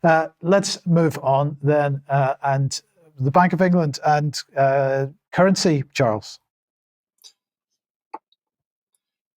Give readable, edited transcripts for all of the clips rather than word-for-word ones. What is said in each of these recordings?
Let's move on then, and the Bank of England and currency, Charles.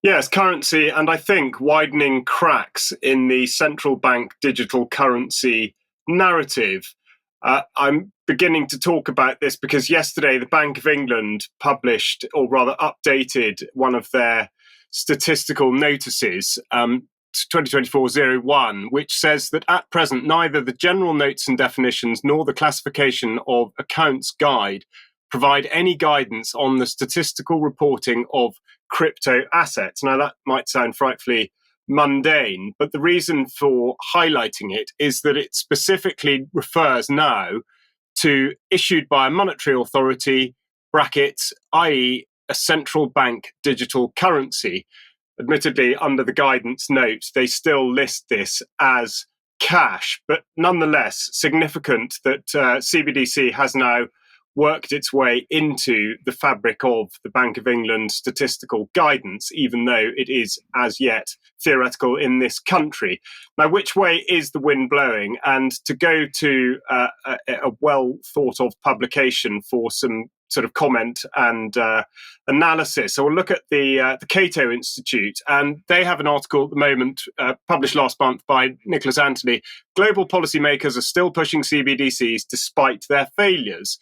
Yes, currency, and I think widening cracks in the central bank digital currency narrative. I'm beginning to talk about this because yesterday the Bank of England published, or rather updated, one of their statistical notices, 2024-01, which says that at present neither the general notes and definitions nor the classification of accounts guide provide any guidance on the statistical reporting of crypto assets. Now, that might sound frightfully mundane, but the reason for highlighting it is that it specifically refers now to issued by a monetary authority, brackets, i.e. a central bank digital currency. Admittedly, under the guidance note, they still list this as cash, but nonetheless significant that CBDC has now worked its way into the fabric of the Bank of England statistical guidance, even though it is as yet theoretical in this country. Now, which way is the wind blowing? And to go to a well thought of publication for some sort of comment and analysis. So we'll look at the Cato Institute, and they have an article at the moment published last month by Nicholas Anthony. Global policymakers are still pushing CBDCs despite their failures.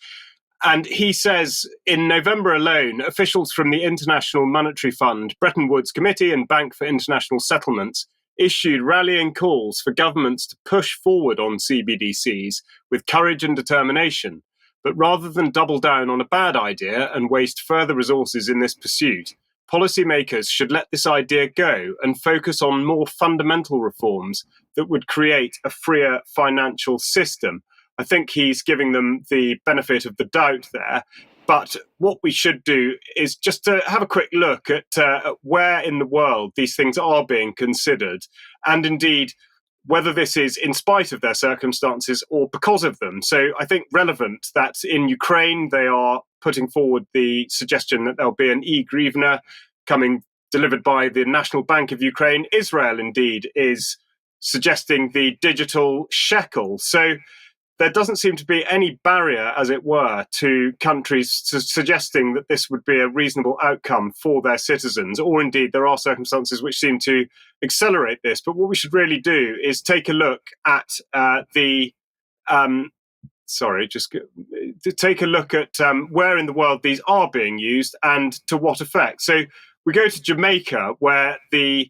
And he says in November alone, officials from the International Monetary Fund, Bretton Woods Committee and Bank for International Settlements issued rallying calls for governments to push forward on CBDCs with courage and determination. But rather than double down on a bad idea and waste further resources in this pursuit, policymakers should let this idea go and focus on more fundamental reforms that would create a freer financial system. I think he's giving them the benefit of the doubt there. But what we should do is just to have a quick look at where in the world these things are being considered, and indeed whether this is in spite of their circumstances or because of them. So I think relevant that in Ukraine, they are putting forward the suggestion that there'll be an E-Hryvnia coming delivered by the National Bank of Ukraine. Israel, indeed, is suggesting the digital shekel. So there doesn't seem to be any barrier, as it were, to countries suggesting that this would be a reasonable outcome for their citizens, or indeed there are circumstances which seem to accelerate this. But what we should really do is take a look at where in the world these are being used and to what effect. So we go to Jamaica, where the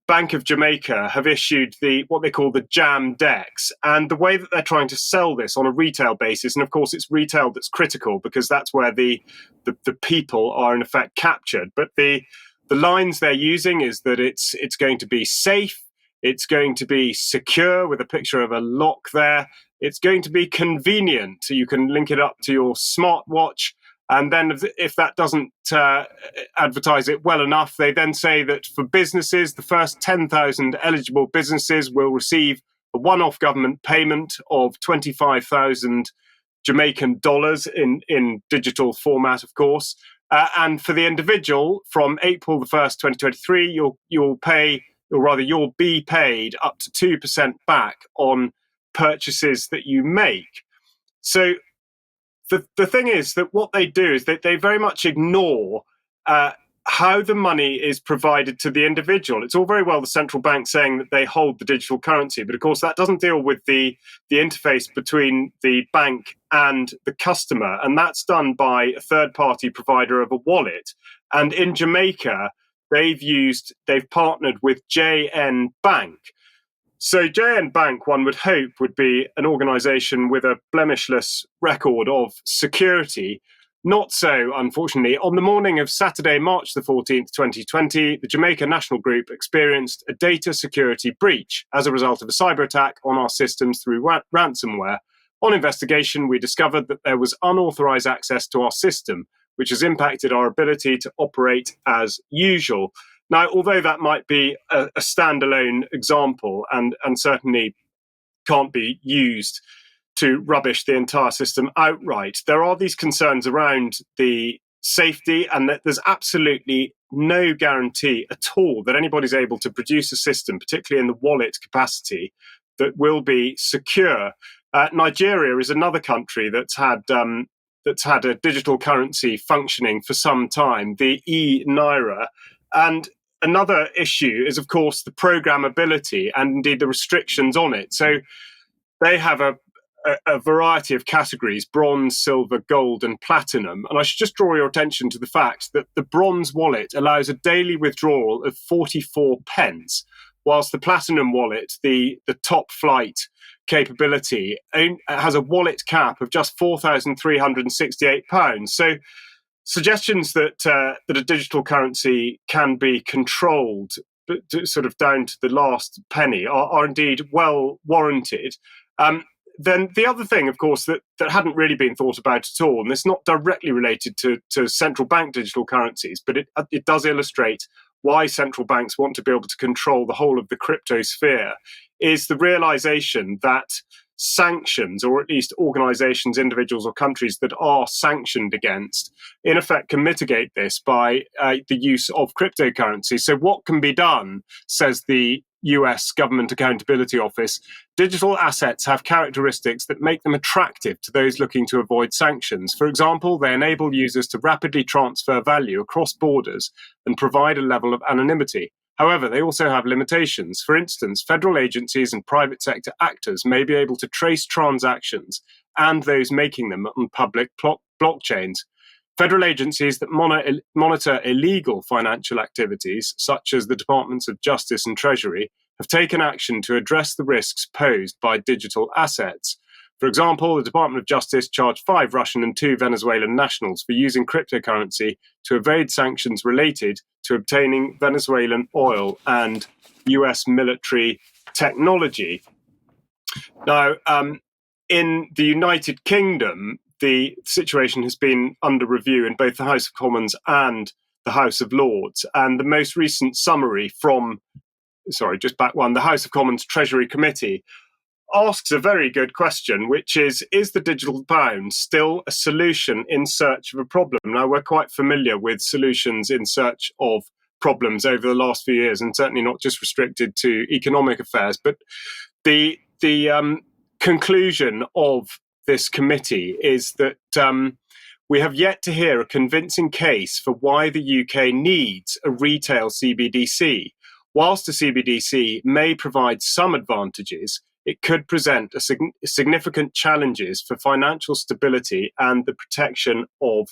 Bank of Jamaica have issued what they call the JAM-DEX, and the way that they're trying to sell this on a retail basis, and of course it's retail that's critical because that's where the people are in effect captured. But the lines they're using is that it's going to be safe, it's going to be secure with a picture of a lock there, it's going to be convenient, so you can link it up to your smartwatch. And then if that doesn't advertise it well enough, they then say that for businesses, the first 10,000 eligible businesses will receive a one-off government payment of 25,000 Jamaican dollars in digital format, of course. And for the individual, from April the 1st, 2023, you'll be paid up to 2% back on purchases that you make. So the thing is that what they do is that they very much ignore how the money is provided to the individual. It's all very well the central bank saying that they hold the digital currency, but of course that doesn't deal with the interface between the bank and the customer, and that's done by a third-party provider of a wallet. And in Jamaica, they've partnered with JN Bank. So JN Bank, one would hope, would be an organisation with a blemishless record of security. Not so, unfortunately. On the morning of Saturday, March the 14th, 2020, the Jamaica National Group experienced a data security breach as a result of a cyber attack on our systems through ransomware. On investigation, we discovered that there was unauthorised access to our system, which has impacted our ability to operate as usual. Now, although that might be a standalone example and certainly can't be used to rubbish the entire system outright, there are these concerns around the safety, and that there's absolutely no guarantee at all that anybody's able to produce a system, particularly in the wallet capacity, that will be secure. Nigeria is another country that's had a digital currency functioning for some time, the eNaira. And another issue is, of course, the programmability and indeed the restrictions on it. So they have a variety of categories: bronze, silver, gold, and platinum. And I should just draw your attention to the fact that the bronze wallet allows a daily withdrawal of 44 pence, whilst the platinum wallet, the top flight capability, has a wallet cap of just £4,368. So suggestions that a digital currency can be controlled, sort of down to the last penny, are indeed well warranted. Then the other thing, of course, that hadn't really been thought about at all, and it's not directly related to central bank digital currencies, but it does illustrate why central banks want to be able to control the whole of the crypto sphere, is the realization that sanctions, or at least organizations, individuals, or countries that are sanctioned against, in effect can mitigate this by the use of cryptocurrency. So what can be done, says the US Government Accountability Office? Digital assets have characteristics that make them attractive to those looking to avoid sanctions. For example, they enable users to rapidly transfer value across borders and provide a level of anonymity. However, they also have limitations. For instance, federal agencies and private sector actors may be able to trace transactions and those making them on public blockchains. Federal agencies that monitor illegal financial activities, such as the Departments of Justice and Treasury, have taken action to address the risks posed by digital assets. For example, the Department of Justice charged 5 Russian and 2 Venezuelan nationals for using cryptocurrency to evade sanctions related to obtaining Venezuelan oil and US military technology. Now, in the United Kingdom, the situation has been under review in both the House of Commons and the House of Lords. And the most recent summary from, the House of Commons Treasury Committee asks a very good question, which is the digital pound still a solution in search of a problem? Now, we're quite familiar with solutions in search of problems over the last few years, and certainly not just restricted to economic affairs. But the conclusion of this committee is that we have yet to hear a convincing case for why the UK needs a retail CBDC. Whilst a CBDC may provide some advantages, it could present significant challenges for financial stability and the protection of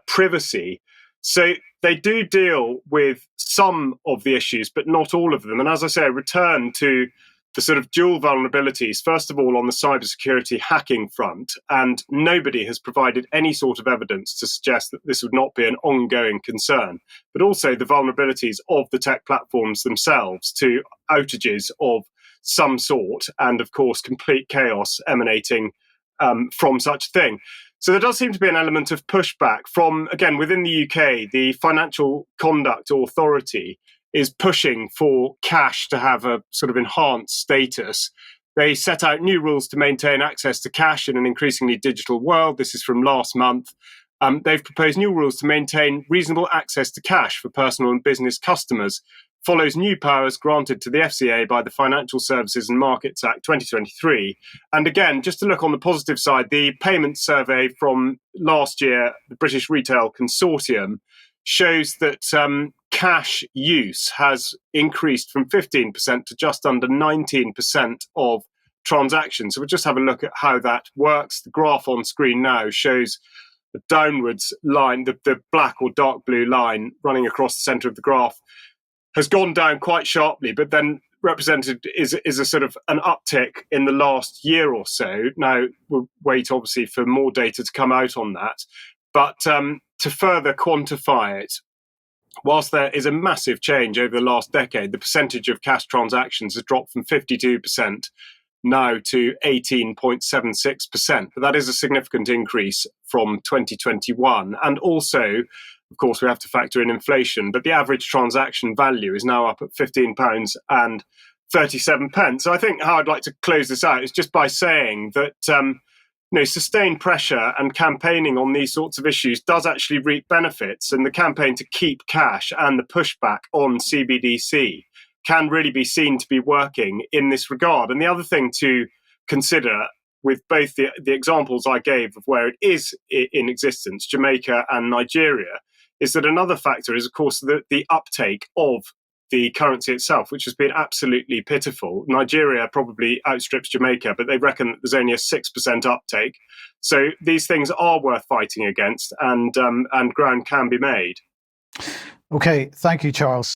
privacy. So they do deal with some of the issues, but not all of them. And as I say, I return to the sort of dual vulnerabilities, first of all, on the cybersecurity hacking front, and nobody has provided any sort of evidence to suggest that this would not be an ongoing concern, but also the vulnerabilities of the tech platforms themselves to outages of some sort, and of course, complete chaos emanating from such a thing. So there does seem to be an element of pushback from, again, within the UK, the Financial Conduct Authority is pushing for cash to have a sort of enhanced status. They set out new rules to maintain access to cash in an increasingly digital world. This is from last month. They've proposed new rules to maintain reasonable access to cash for personal and business customers. Follows new powers granted to the FCA by the Financial Services and Markets Act 2023. And again, just to look on the positive side, the payment survey from last year, the British Retail Consortium, shows that cash use has increased from 15% to just under 19% of transactions. So we'll just have a look at how that works. The graph on screen now shows the downwards line, the black or dark blue line running across the centre of the graph has gone down quite sharply, but then represented is a sort of an uptick in the last year or so. Now, we'll wait obviously for more data to come out on that. But to further quantify it, whilst there is a massive change over the last decade, the percentage of cash transactions has dropped from 52% now to 18.76%. But that is a significant increase from 2021. And also, of course, we have to factor in inflation, but the average transaction value is now up at £15.37. So I think how I'd like to close this out is just by saying that sustained pressure and campaigning on these sorts of issues does actually reap benefits, and the campaign to keep cash and the pushback on CBDC can really be seen to be working in this regard. And the other thing to consider with both the examples I gave of where it is in existence, Jamaica and Nigeria, is that another factor is, of course, the uptake of the currency itself, which has been absolutely pitiful. Nigeria probably outstrips Jamaica, but they reckon that there's only a 6% uptake. So these things are worth fighting against, and ground can be made. Okay, thank you, Charles.